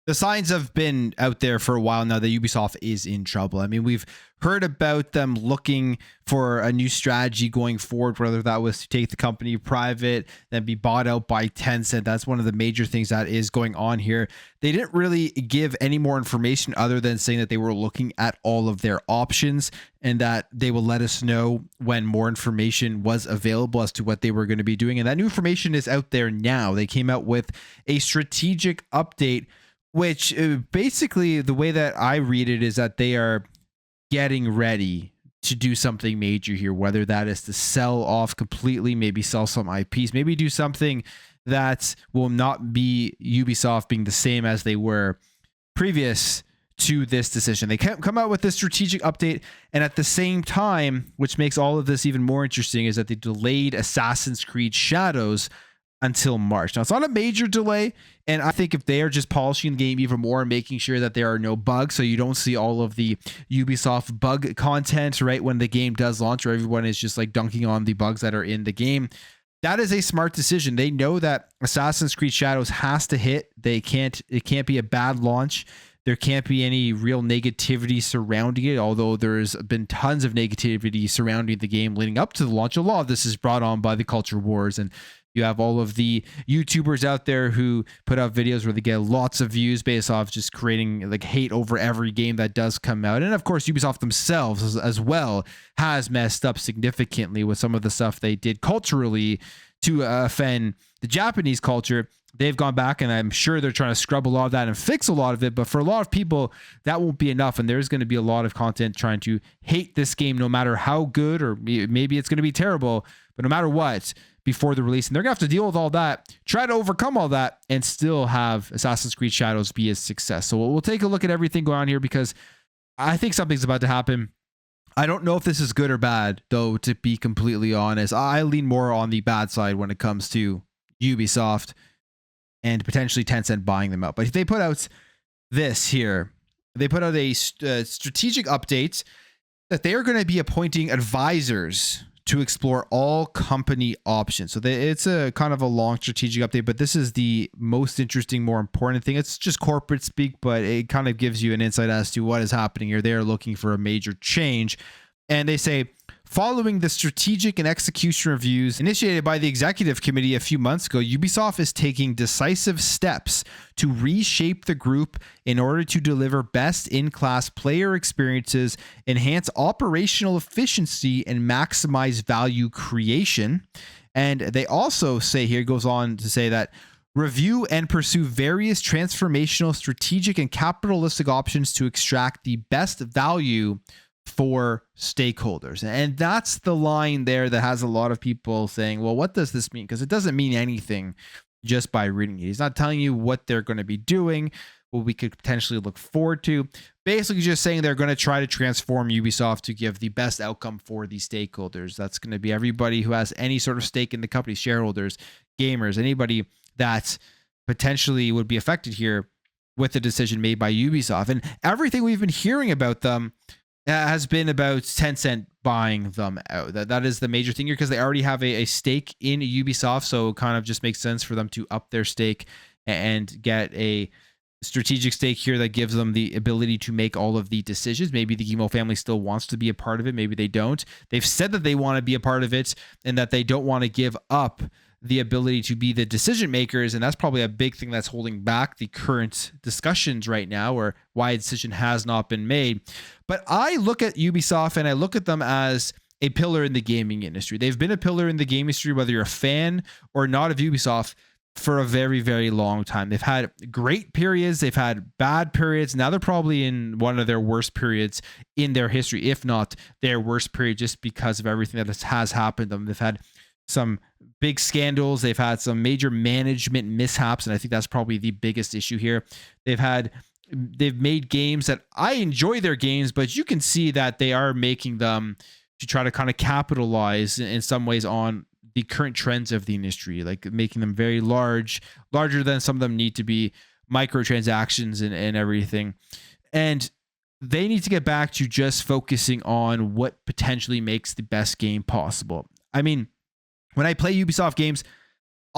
the signs have been out there for a while now that Ubisoft is in trouble. I mean, we've heard about them looking for a new strategy going forward, whether that was to take the company private, then be bought out by Tencent. That's one of the major things that is going on here. They didn't really give any more information other than saying that they were looking at all of their options and that they will let us know when more information was available as to what they were going to be doing. And that new information is out there now. They came out with a strategic update, which basically the way that I read it is that they are getting ready to do something major here, whether that is to sell off completely, maybe sell some IPs, maybe do something that will not be Ubisoft being the same as they were previous to this decision. They come out with this strategic update, and at the same time, which makes all of this even more interesting, is that they delayed Assassin's Creed Shadows until March. Now, it's not a major delay, and I think if they are just polishing the game even more and making sure that there are no bugs, so you don't see all of the Ubisoft bug content right when the game does launch, or everyone is just like dunking on the bugs that are in the game, that is a smart decision. They know that Assassin's Creed Shadows has to hit. It can't be a bad launch. There can't be any real negativity surrounding it, although there's been tons of negativity surrounding the game leading up to the launch. A lot of this is brought on by the culture wars, and you have all of the YouTubers out there who put out videos where they get lots of views based off just creating like hate over every game that does come out. And of course, Ubisoft themselves as well has messed up significantly with some of the stuff they did culturally to offend the Japanese culture. They've gone back, and I'm sure they're trying to scrub a lot of that and fix a lot of it. But for a lot of people, that won't be enough. And there's going to be a lot of content trying to hate this game, no matter how good, or maybe it's going to be terrible, but no matter what, before the release. And they're going to have to deal with all that, try to overcome all that, and still have Assassin's Creed Shadows be a success. So we'll take a look at everything going on here, because I think something's about to happen. I don't know if this is good or bad, though, to be completely honest. I lean more on the bad side when it comes to Ubisoft and potentially Tencent buying them out. But if they put out this here, they put out a strategic update that they are going to be appointing advisors to explore all company options. So it's a kind of a long strategic update, but this is the most interesting, more important thing. It's just corporate speak, but it kind of gives you an insight as to what is happening here. They're looking for a major change. And they say, following the strategic and execution reviews initiated by the executive committee a few months ago, Ubisoft is taking decisive steps to reshape the group in order to deliver best-in-class player experiences, enhance operational efficiency, and maximize value creation. And they also say here, goes on to say that review and pursue various transformational, strategic, and capitalistic options to extract the best value for stakeholders. And that's the line there that has a lot of people saying, well, what does this mean? Because it doesn't mean anything just by reading it. He's not telling you what they're going to be doing, what we could potentially look forward to. Basically just saying they're going to try to transform Ubisoft to give the best outcome for the stakeholders. That's going to be everybody who has any sort of stake in the company, shareholders, gamers, anybody that potentially would be affected here with the decision made by Ubisoft. And everything we've been hearing about them has been about Tencent buying them out. That is the major thing here, because they already have a stake in Ubisoft, so it kind of just makes sense for them to up their stake and get a strategic stake here that gives them the ability to make all of the decisions. Maybe the Guillemot family still wants to be a part of it. Maybe they don't. They've said that they want to be a part of it and that they don't want to give up the ability to be the decision makers. And that's probably a big thing that's holding back the current discussions right now, or why a decision has not been made. But I look at Ubisoft and I look at them as a pillar in the gaming industry. They've been a pillar in the gaming industry, whether you're a fan or not of Ubisoft, for a very, very long time. They've had great periods. They've had bad periods. Now they're probably in one of their worst periods in their history, if not their worst period, just because of everything that has happened to them. They've had some big scandals. They've had some major management mishaps, and I think that's probably the biggest issue here. They've made games that I enjoy their games, but you can see that they are making them to try to kind of capitalize in some ways on the current trends of the industry, like making them very larger than some of them need to be, microtransactions and everything. And they need to get back to just focusing on what potentially makes the best game possible. I mean, when I play Ubisoft games,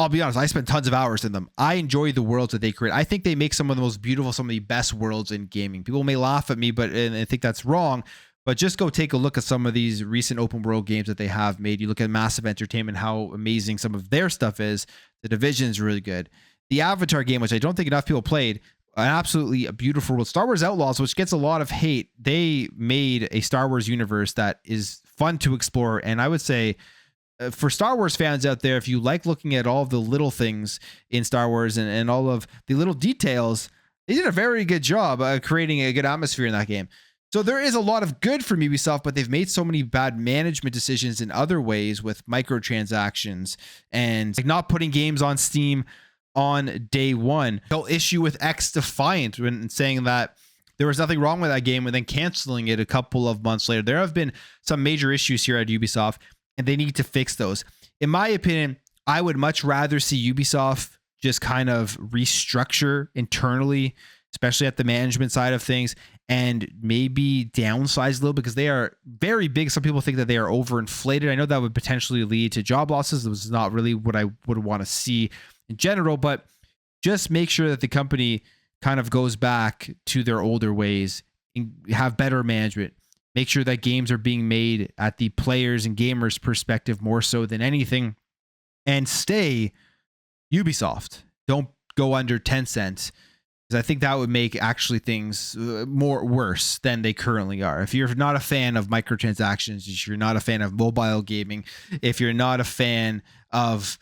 I'll be honest, I spent tons of hours in them. I enjoy the worlds that they create. I think they make some of the most beautiful, some of the best worlds in gaming. People may laugh at me, but and I think that's wrong. But just go take a look at some of these recent open world games that they have made. You look at Massive Entertainment, how amazing some of their stuff is. The Division is really good. The Avatar game, which I don't think enough people played, an absolutely a beautiful world. Star Wars Outlaws, which gets a lot of hate, they made a Star Wars universe that is fun to explore. And I would say, for Star Wars fans out there, if you like looking at all of the little things in Star Wars and all of the little details, they did a very good job creating a good atmosphere in that game. So there is a lot of good from Ubisoft, but they've made so many bad management decisions in other ways with microtransactions and like not putting games on Steam on day one. They'll issue with X Defiant when saying that there was nothing wrong with that game and then canceling it a couple of months later. There have been some major issues here at Ubisoft, and they need to fix those. In my opinion, I would much rather see Ubisoft just kind of restructure internally, especially at the management side of things, and maybe downsize a little because they are very big. Some people think that they are overinflated. I know that would potentially lead to job losses. This is not really what I would want to see in general, but just make sure that the company kind of goes back to their older ways and have better management. Make sure that games are being made at the players and gamers perspective more so than anything, and stay Ubisoft. Don't go under Tencent, because I think that would make actually things more worse than they currently are. If you're not a fan of microtransactions, if you're not a fan of mobile gaming, if you're not a fan of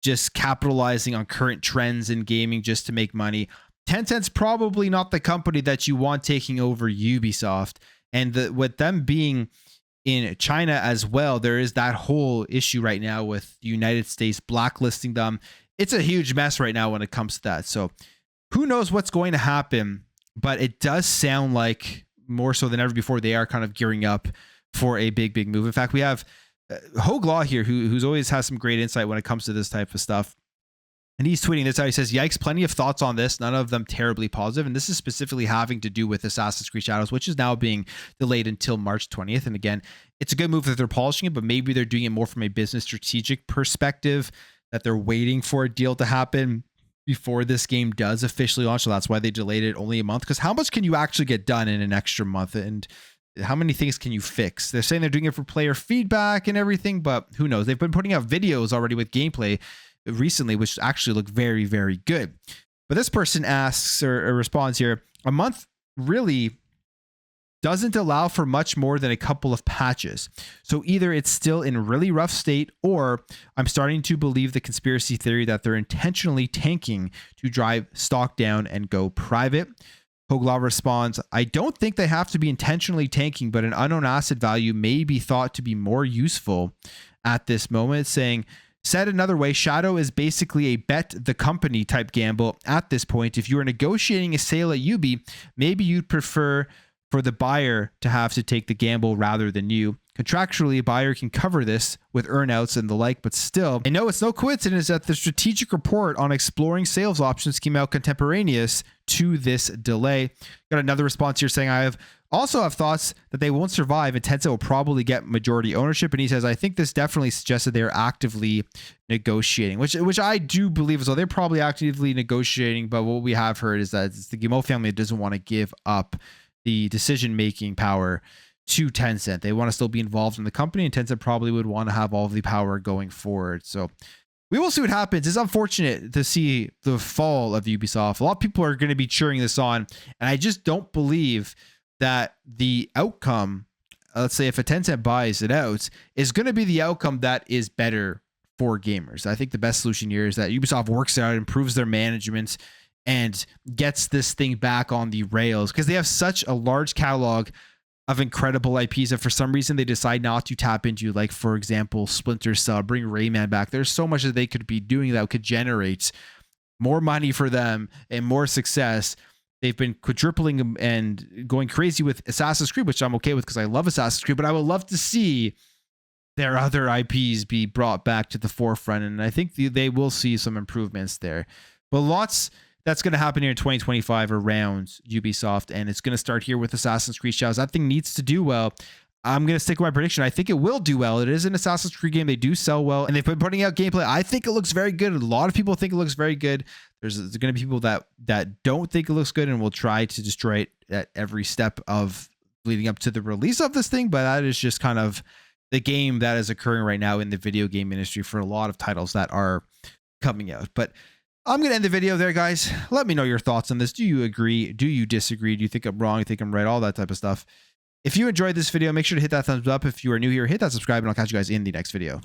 just capitalizing on current trends in gaming just to make money, Tencent's probably not the company that you want taking over Ubisoft. And with them being in China as well, there is that whole issue right now with the United States blacklisting them. It's a huge mess right now when it comes to that. So who knows what's going to happen, but it does sound like more so than ever before, they are kind of gearing up for a big, big move. In fact, we have Hogue Law here, who's always has some great insight when it comes to this type of stuff. And he's tweeting this out. He says, yikes, plenty of thoughts on this, none of them terribly positive. And this is specifically having to do with Assassin's Creed Shadows, which is now being delayed until March 20th. And again, it's a good move that they're polishing it, but maybe they're doing it more from a business strategic perspective, that they're waiting for a deal to happen before this game does officially launch. So that's why they delayed it only a month, because how much can you actually get done in an extra month? And how many things can you fix? They're saying they're doing it for player feedback and everything, but who knows? They've been putting out videos already with gameplay recently, which actually look very, very good. But this person asks or responds here, a month really doesn't allow for much more than a couple of patches. So either it's still in really rough state, or I'm starting to believe the conspiracy theory that they're intentionally tanking to drive stock down and go private. Hoglaw responds, I don't think they have to be intentionally tanking, but an unknown asset value may be thought to be more useful at this moment, saying, said another way, Shadow is basically a bet the company type gamble at this point. If you are negotiating a sale at Ubi, maybe you'd prefer for the buyer to have to take the gamble rather than you. Contractually, a buyer can cover this with earnouts and the like, but still, I know it's no coincidence that the strategic report on exploring sales options came out contemporaneous to this delay. Got another response here saying, I also have thoughts that they won't survive and Tencent will probably get majority ownership. And he says, I think this definitely suggests that they're actively negotiating, which I do believe as well. They're probably actively negotiating, but what we have heard is that it's the Guillemot family that doesn't want to give up the decision-making power to Tencent. They want to still be involved in the company, and Tencent probably would want to have all of the power going forward. So we will see what happens. It's unfortunate to see the fall of Ubisoft. A lot of people are going to be cheering this on, and I just don't believe that the outcome, let's say if a Tencent buys it out, is going to be the outcome that is better for gamers. I think the best solution here is that Ubisoft works out, improves their management, and gets this thing back on the rails, because they have such a large catalog of incredible IPs that for some reason they decide not to tap into, like for example, Splinter Cell, bring Rayman back. There's so much that they could be doing that could generate more money for them and more success. They've been quadrupling and going crazy with Assassin's Creed, which I'm okay with because I love Assassin's Creed, but I would love to see their other IPs be brought back to the forefront. And I think they will see some improvements there. But lots that's going to happen here in 2025 around Ubisoft, and it's going to start here with Assassin's Creed Shadows. That thing needs to do well. I'm going to stick with my prediction. I think it will do well. It is an Assassin's Creed game. They do sell well, and they've been putting out gameplay. I think it looks very good. A lot of people think it looks very good. There's going to be people that don't think it looks good and will try to destroy it at every step of leading up to the release of this thing. But that is just kind of the game that is occurring right now in the video game industry for a lot of titles that are coming out. But I'm going to end the video there, guys. Let me know your thoughts on this. Do you agree? Do you disagree? Do you think I'm wrong? You think I'm right? All that type of stuff. If you enjoyed this video, make sure to hit that thumbs up. If you are new here, hit that subscribe, and I'll catch you guys in the next video.